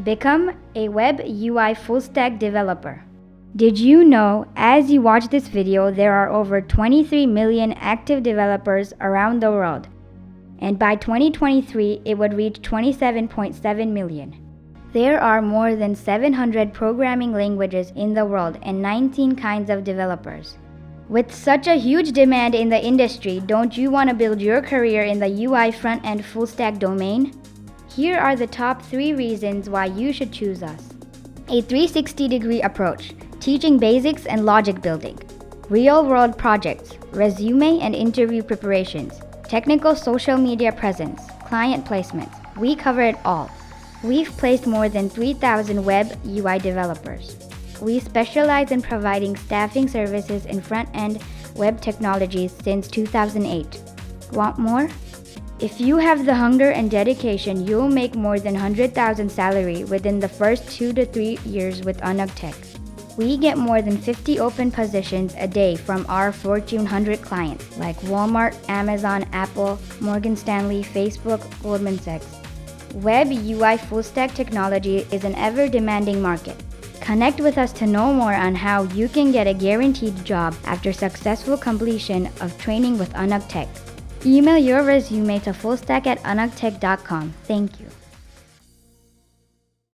Become a web UI full-stack developer. Did you know, as you watch this video, there are over 23 million active developers around the world, and by 2023, it would reach 27.7 million. There are more than 700 programming languages in the world and 19 kinds of developers. With such a huge demand in the industry, don't you want to build your career in the UI front-end full-stack domain? Here are the top 3 reasons why you should choose us. A 360-degree approach, teaching basics and logic building, real-world projects, resume and interview preparations, technical social media presence, client placements. We cover it all. We've placed more than 3,000 web UI developers. We specialize in providing staffing services in front-end web technologies since 2008. Want more? If you have the hunger and dedication, you'll make more than 100,000 salary within the first 2 to 3 years with Anagh Tech. We get more than 50 open positions a day from our Fortune 100 clients like Walmart, Amazon, Apple, Morgan Stanley, Facebook, Goldman Sachs. Web UI full-stack technology is an ever-demanding market. Connect with us to know more on how you can get a guaranteed job after successful completion of training with Anagh Tech. Email your resume to fullstack@anaghtech.com. Thank you.